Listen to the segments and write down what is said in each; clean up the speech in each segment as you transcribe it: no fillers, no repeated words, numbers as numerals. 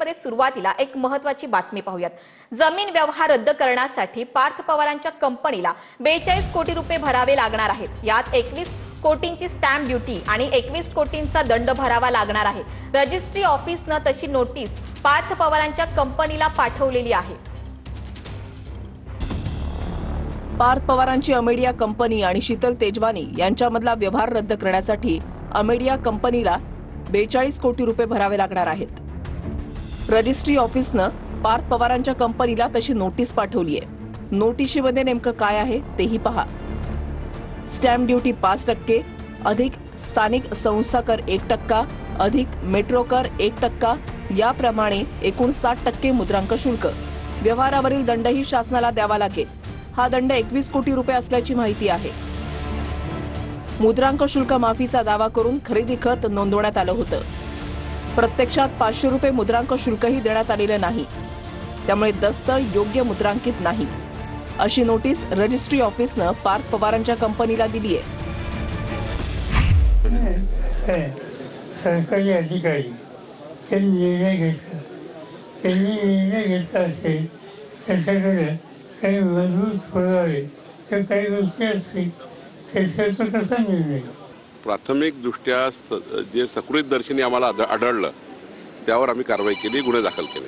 बुलेटिनमध्ये सुरुवातीला एक महत्त्वाची बातमी पाहूयात। जमीन व्यवहार रद्द करण्यासाठी पार्थ पवारांच्या कंपनीला 42 कोटी रुपये भरावे लागणार आहेत। यात 21 कोटींची स्टॅम्प ड्युटी आणि 21 कोटींचा दंड भरावा लागणार आहे। रजिस्ट्री ऑफिसने तशी नोटीस पार्थ पवारांच्या कंपनीला पाठवलेली आहे। पार्थ पवारांची अमेडिया कंपनी आणि शीतल तेजवानी यांच्यामधला व्यवहार रद्द करण्यासाठी अमेडिया कंपनीला 42 कोटी रुपये भरावे लागणार आहेत। रजिस्ट्री ऑफिसनं पार्थ पवारांच्या कंपनीला तशी नोटीस पाठवली आहे। नोटिशीमध्ये नेमकं काय आहे तेही पहा। स्टॅम्प ड्युटी 5% अधिक स्थानिक संस्था कर 1% अधिक मेट्रो कर 1% याप्रमाणे एकूण 60% मुद्रांक शुल्क। व्यवहारावरील दंडही शासनाला द्यावा लागेल। हा दंड 21 कोटी रुपये असल्याची माहिती आहे। मुद्रांक शुल्क माफीचा दावा करून खरेदी खत नोंदवण्यात आलं होतं। प्रत्यक्षात 500 रुपये मुद्रांक शुल्कही देण्यात आलेलं नाही, त्यामुळे दस्त योग्य मुद्रांकित नाही अशी नोटीस रजिस्ट्री ऑफिसनं पार्थ पवारांच्या कंपनीला दिली आहे। सरकारी अधिकारी त्यांनी निर्णय घेतला असेल त्याच्याकडे काही मजबूत पुरावे तर काही गोष्टी असतील त्याचा कसा निर्णय। प्राथमिक दृष्ट्या जे सकृत दर्शनी आम्हाला आढळलं त्यावर आम्ही कारवाई केली, गुन्हे दाखल केले।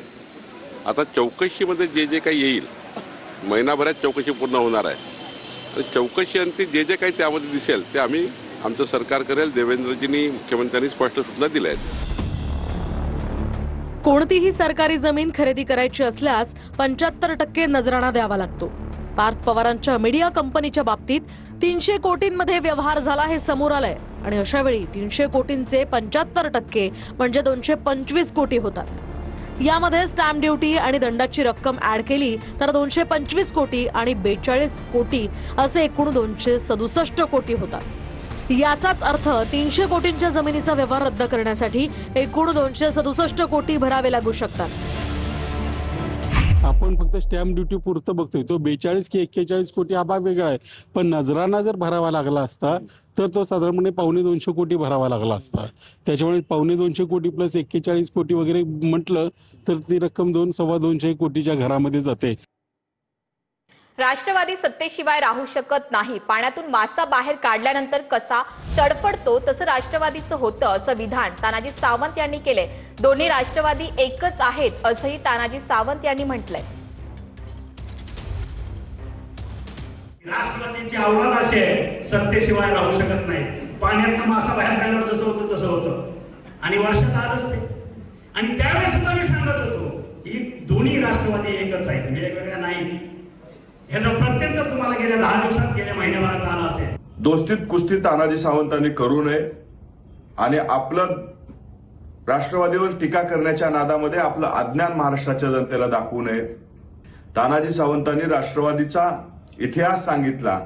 आता चौकशीमध्ये जे काही येईल, महिनाभरात चौकशी पूर्ण होणार आहे आणि चौकशी अंती जे काही त्यामध्ये दिसेल ते आम्ही आमचं सरकार करेल। देवेंद्रजींनी मुख्यमंत्र्यांनी स्पष्ट सूचना दिल्या आहेत। कोणतीही सरकारी जमीन खरेदी करायची असल्यास 75% नजराणा द्यावा लागतो। पार्थ पवारांच्या मीडिया कंपनीच्या बाबतीत 300 कोटींमध्ये व्यवहार झाला हे समोर आलंय आणि अशा वेळी 300 कोटींचे 75% म्हणजे 225 कोटी होतात। यामध्ये स्टॅम्प ड्युटी आणि दंडाची रक्कम ऍड केली तर 225 कोटी आणि 42 कोटी असे एकूण 267 कोटी होतात। याचाच अर्थ 300 कोटींच्या जमिनीचा व्यवहार रद्द करण्यासाठी एकूण 267 कोटी भरावे लागू शकतात। आपण फक्त स्टॅम्प ड्युटी पुरतं बघतोय, तो 42 की 41 कोटी हा भाग वेगळा आहे, पण नजराना जर भरावा लागला असता तर तो साधारणपणे 250 कोटी भरावा लागला असता। त्याच्यामुळे 250 कोटी प्लस 41 कोटी वगैरे म्हटलं तर ती रक्कम 2-2.25 कोटीच्या घरामध्ये जाते। राष्ट्रवादी सत्तेशिवाय राहू शकत नाही। पाण्यातून मासा बाहेर काढल्यानंतर कसा तडफडतो तसं राष्ट्रवादीचं होतं असं विधान तानाजी सावंत यांनी केले। दोन्ही राष्ट्रवादी एकच आहेत असंही तानाजी सावंत यांनी म्हटलंय। राष्ट्रवादीची औलाद अशी आहे, सत्तेशिवाय राहू शकत नाही। पाण्यातून मासा बाहेर काढल्यावर जसं होतं तसं होतं आणि वर्षात आलंच ते। आणि त्यावेळेस सुद्धा मी सांगत होतो की दोन्ही राष्ट्रवादी एकच आहेत, वेगवेगळ्या नाही। ह्याचा प्रत्यंतर तुम्हाला गेल्या 10 दिवसात गेल्या महिन्याभरात आला असेल। दोस्तीत कुस्ती तानाजी सावंतांनी करू नये आणि आपलं राष्ट्रवादीवर टीका करण्याच्या नादामध्ये आपलं अज्ञान महाराष्ट्राच्या जनतेला दाखवू नये। तानाजी सावंतांनी राष्ट्रवादीचा इतिहास सांगितला।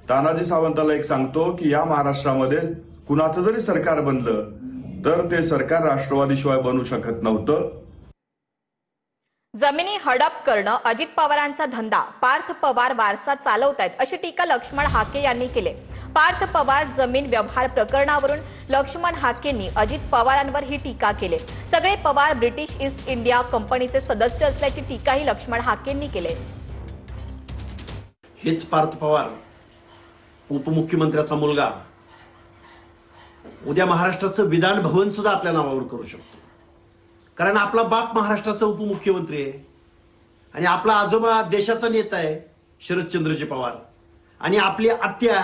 तानाजी सावंताला एक सांगतो की या महाराष्ट्रामध्ये कुणाचं जरी सरकार बनलं तर ते सरकार राष्ट्रवादीशिवाय बनू शकत नव्हतं। जमिनी हडप करणं अजित पवारांचा धंदा, पार्थ पवार वारसा चालवतायत अशी टीका लक्ष्मण हाके यांनी केली। पार्थ पवार जमीन व्यवहार प्रकरणावरून लक्ष्मण हाकेंनी अजित पवारांवर ही टीका केली। सगळे पवार ब्रिटिश ईस्ट इंडिया कंपनीचे सदस्य असल्याची टीकाही लक्ष्मण हाकेंनी केली। हेच पार्थ पवार उपमुख्यमंत्र्याचा मुलगा उद्या महाराष्ट्राचं विधान भवन सुद्धा आपल्या नावावर करू शकतो, कारण आपला बाप महाराष्ट्राचा उपमुख्यमंत्री आहे आणि आपला आजोबा देशाचा नेता आहे शरदचंद्रजी पवार, आणि आपली आत्या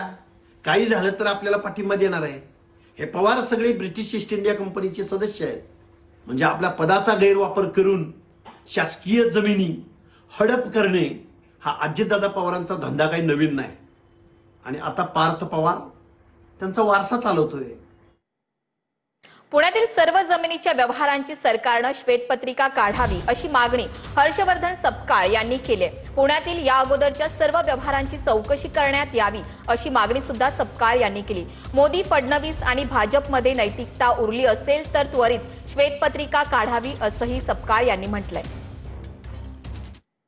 काही झालं तर आपल्याला पाठिंबा देणार आहे। हे पवार सगळे ब्रिटिश ईस्ट इंडिया कंपनीचे सदस्य आहेत। म्हणजे आपल्या पदाचा गैरवापर करून शासकीय जमिनी हडप करणे हा अजितदादा पवारांचा धंदा काही नवीन नाही आणि आता पार्थ पवार त्यांचा वारसा चालवतोय। पुण्यातील सर्व जमिनीच्या व्यवहारांची सरकारनं श्वेतपत्रिका काढावी अशी मागणी हर्षवर्धन सपकाळ यांनी केली। पुण्यातील या अगोदरच्या सर्व व्यवहारांची चौकशी करण्यात यावी अशी मागणी सुद्धा सपकाळ यांनी केली। मोदी, फडणवीस आणि भाजपमध्ये नैतिकता उरली असेल तर त्वरित श्वेतपत्रिका काढावी असंही सपकाळ यांनी म्हटलंय।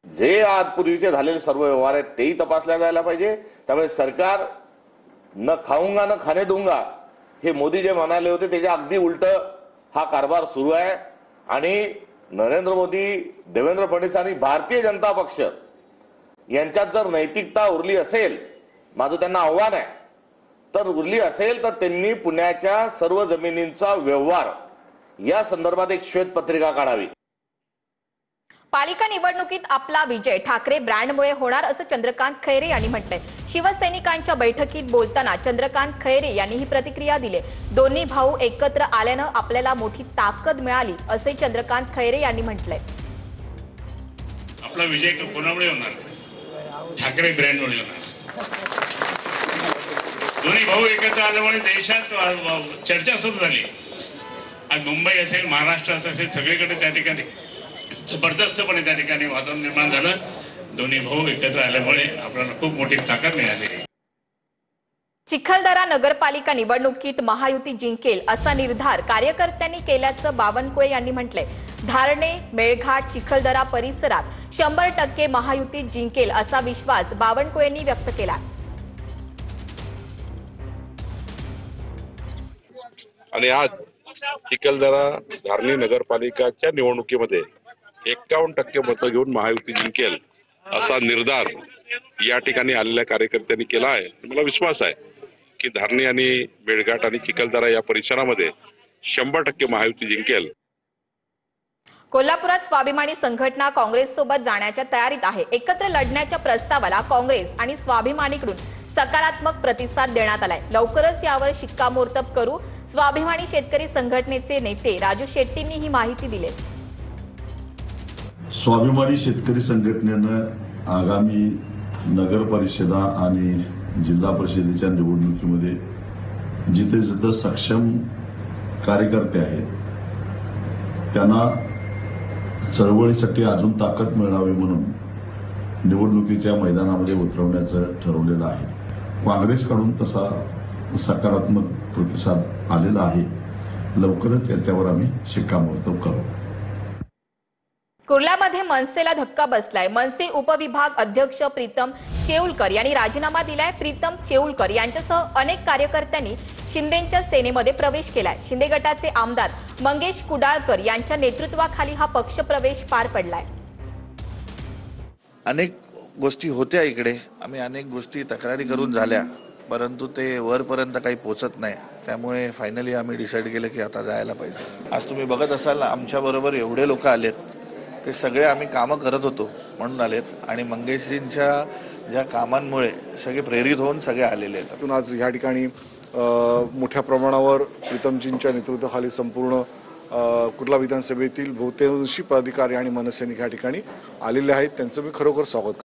जे आजपूर्वीचे झालेले सर्व व्यवहार आहेत तेही तपासल्या जायला पाहिजे। त्यामुळे सरकार न खाऊंगा न खाने दूंगा हे मोदी जे म्हणाले होते त्याच्या अगदी उलट हा कारभार सुरू आहे आणि नरेंद्र मोदी, देवेंद्र फडणवीस आणि भारतीय जनता पक्ष यांच्यात जर नैतिकता उरली असेल, माझं त्यांना आव्हान आहे, तर उरली असेल तर त्यांनी पुण्याच्या सर्व जमिनींचा व्यवहार या संदर्भात एक श्वेतपत्रिका काढावी. पालिका निवडणुकीत आपला विजय ठाकरे ब्रँडमुळे होणार असं चंद्रकांत खैरे यांनी म्हटलंय. शिवसैनिकांच्या बैठकीत बोलताना चंद्रकांत खैरे यांनी ही प्रतिक्रिया दिली. दोन्ही भाऊ एकत्र आल्यानं आपल्याला मोठी ताकद मिळाली असे चंद्रकांत खैरे यांनी म्हटलंय. आपला विजय कोणामुळे होणार? ठाकरे ब्रँडमुळे होणार. दोन्ही भाऊ एकत्र आल्यामुळे देशात चर्चा सुरू झाली. आज मुंबई असेल, महाराष्ट्र असेल, सगळीकडे त्या ठिकाणी जबरदस्तपणे त्या ठिकाणी वातावरण निर्माण झालं. दोन्ही भाऊ एकत्र आल्यामुळे आपल्याला खूप मोठी ताकद मिळाली. चिखलदरा नगरपालिका निवडणुकीत महायुती जिंकेल असा निर्धार कार्यकर्त्यांनी केल्याचं बावनकुळे यांनी म्हटलंय. धारणे, मेळघाट, चिखलदरा परिसरात 100% महायुती जिंकेल असा विश्वास बावनकुळेंनी व्यक्त केला. आणि आज चिखलदरा धारणी नगरपालिकाच्या निवडणुकीमध्ये 51% मतं घेऊन महायुती जिंकेल असा निर्धार या ठिकाणी आलेल्या कार्यकर्त्यांनी केला आहे. मला विश्वास आहे की धारणी आणि मेळघाट आणि चिखलदरा या परिसरामध्ये 100% महायुती जिंकेल. कोल्हापुरात स्वाभिमानी संघटना काँग्रेससोबत जाण्याच्या तयारीत आहे. एकत्र लढण्याच्या प्रस्तावाला काँग्रेस आणि स्वाभिमानीकडून सकारात्मक प्रतिसाद देण्यात आलाय. लवकरच यावर शिक्कामोर्तब करू, स्वाभिमानी शेतकरी संघटनेचे नेते राजू शेट्टींनी ही माहिती दिली. स्वाभिमानी शेतकरी संघटनेनं आगामी नगर परिषदा आणि जिल्हा परिषदेच्या निवडणुकीमध्ये जिथे जिथे सक्षम कार्यकर्ते आहेत त्यांना चळवळीसाठी अजून ताकद मिळावी म्हणून निवडणुकीच्या मैदानामध्ये उतरवण्याचं ठरवलेलं आहे. काँग्रेसकडून तसा सकारात्मक प्रतिसाद आलेला आहे. लवकरच याच्यावर आम्ही शिक्कामोर्तब करू. कुर्ल्यामध्ये मनसेला धक्का बसलाय. मनसे उपविभाग अध्यक्ष प्रीतम चेऊलकर यांनी राजीनामा दिलाय. प्रीतम चेऊलकर यांच्यासह अनेक कार्यकर्त्यांनी शिंदेच्या सेनेमध्ये प्रवेश केलाय. शिंदे गटाचे आमदार मंगेश कुडाळकर यांच्या नेतृत्वाखाली हा पक्ष प्रवेश पार पडलाय. अनेक गोष्टी होत्या इकडे, आम्ही अनेक गोष्टी तक्रारी करून झाल्या, परंतु ते वरपर्यंत काही पोचत नाही. त्यामुळे फायनली आम्ही डिसाईड केलं की आता जायला पाहिजे. आज तुम्ही बघत असाल आमच्याबरोबर एवढे लोक आलेत, ते सगळे आम्ही कामं करत होतो म्हणून आलेत आणि मंगेशजींच्या ज्या कामांमुळे सगळे प्रेरित होऊन सगळे आलेले आहेत. आज ह्या ठिकाणी मोठ्या प्रमाणावर प्रीतमजींच्या नेतृत्वाखाली संपूर्ण कुर्ला विधानसभेतील बहुतांशी पदाधिकारी आणि मनसैनिक ह्या ठिकाणी आलेले आहेत. त्यांचं मी खरोखर स्वागत करतो.